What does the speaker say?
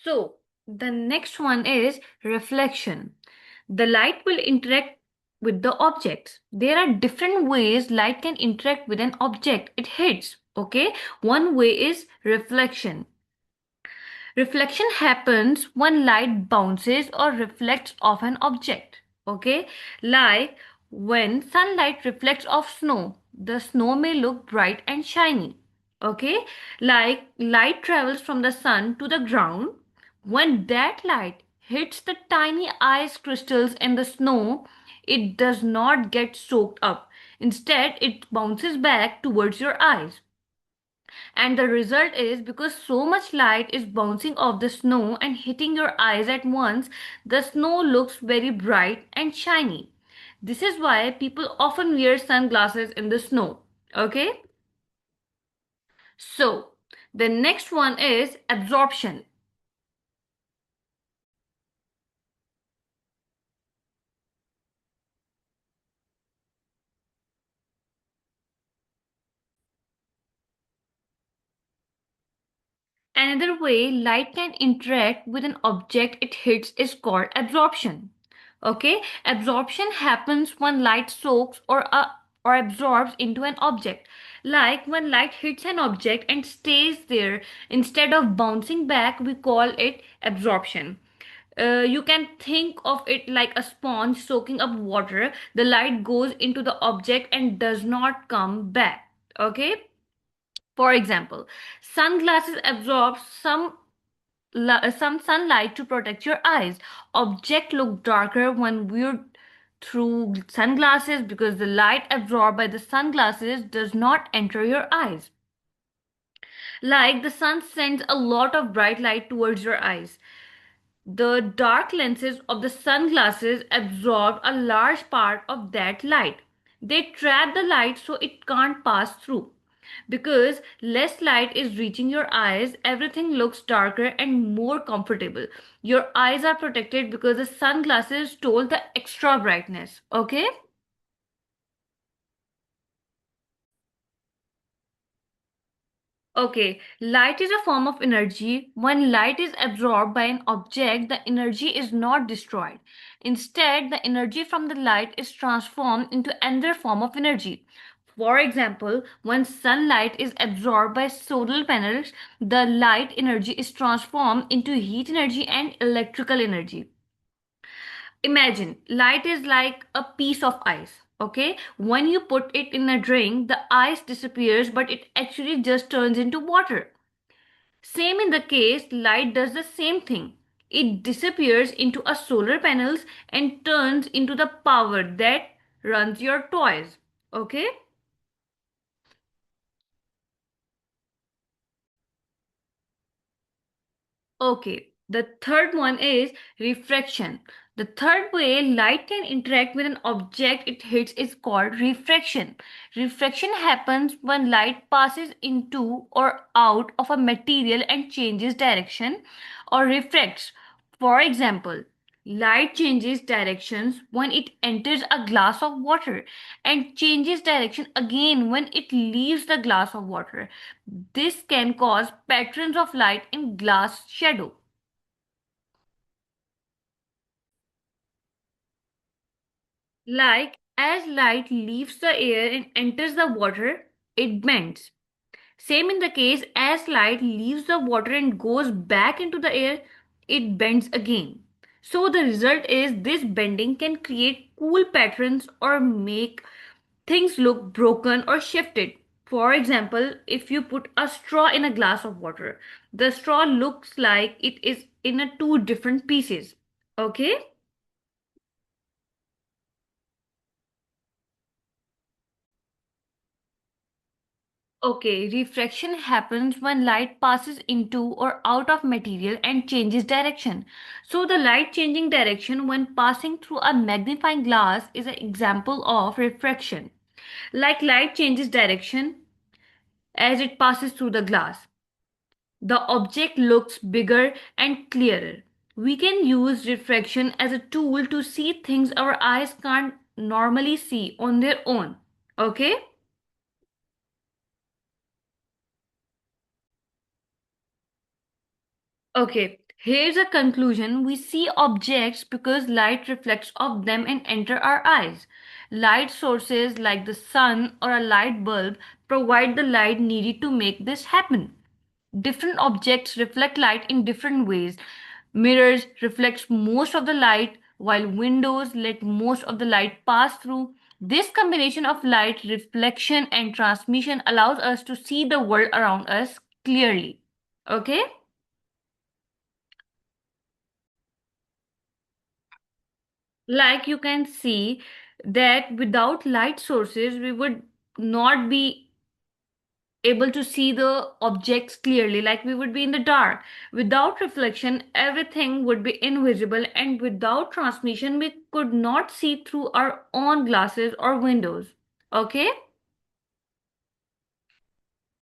So, the next one is reflection. The light will interact with the objects. There are different ways light can interact with an object it hits. Okay, one way is reflection. Reflection happens when light bounces or reflects off an object. Okay, like when sunlight reflects off snow, the snow may look bright and shiny. Okay, like light travels from the sun to the ground. When that light hits the tiny ice crystals in the snow, it does not get soaked up. Instead, it bounces back towards your eyes. And the result is because so much light is bouncing off the snow and hitting your eyes at once, the snow looks very bright and shiny. This is why people often wear sunglasses in the snow. Okay? So, the next one is absorption. Another way light can interact with an object it hits is called absorption. Okay, absorption happens when light soaks or absorbs into an object. Like when light hits an object and stays there instead of bouncing back, we call it absorption. You can think of it like a sponge soaking up water. The light goes into the object and does not come back. Okay, for example, sunglasses absorb some sunlight to protect your eyes. Objects look darker when viewed through sunglasses because the light absorbed by the sunglasses does not enter your eyes. Like the sun sends a lot of bright light towards your eyes. The dark lenses of the sunglasses absorb a large part of that light. They trap the light so it can't pass through. Because less light is reaching your eyes, everything looks darker and more comfortable. Your eyes are protected because the sunglasses stole the extra brightness. Okay? Okay, light is a form of energy. When light is absorbed by an object, the energy is not destroyed. Instead, the energy from the light is transformed into another form of energy. For example, when sunlight is absorbed by solar panels, the light energy is transformed into heat energy and electrical energy. Imagine light is like a piece of ice. Okay, when you put it in a drink, the ice disappears, but it actually just turns into water. Same in the case, light does the same thing. It disappears into a solar panels and turns into the power that runs your toys. Okay? Okay. The third one is refraction. The third way light can interact with an object it hits is called refraction. Refraction happens when light passes into or out of a material and changes direction or refracts. For example, light changes directions when it enters a glass of water and changes direction again when it leaves the glass of water. This can cause patterns of light in glass shadow. Like as light leaves the air and enters the water, it bends. Same in the case as light leaves the water and goes back into the air, it bends again. So the result is this bending can create cool patterns or make things look broken or shifted. For example, if you put a straw in a glass of water, the straw looks like it is in a two different pieces. Okay? Okay, refraction happens when light passes into or out of material and changes direction. So the light changing direction when passing through a magnifying glass is an example of refraction. Like light changes direction as it passes through the glass. The object looks bigger and clearer. We can use refraction as a tool to see things our eyes can't normally see on their own. Okay? Okay. Here's a conclusion. We see objects because light reflects off them and enter our eyes. Light sources like the sun or a light bulb provide the light needed to make this happen. Different objects reflect light in different ways. Mirrors reflect most of the light, while windows let most of the light pass through. This combination of light reflection and transmission allows us to see the world around us clearly. Okay? Like you can see that without light sources, we would not be able to see the objects clearly, like we would be in the dark. Without reflection, everything would be invisible, and without transmission, we could not see through our own glasses or windows. Okay?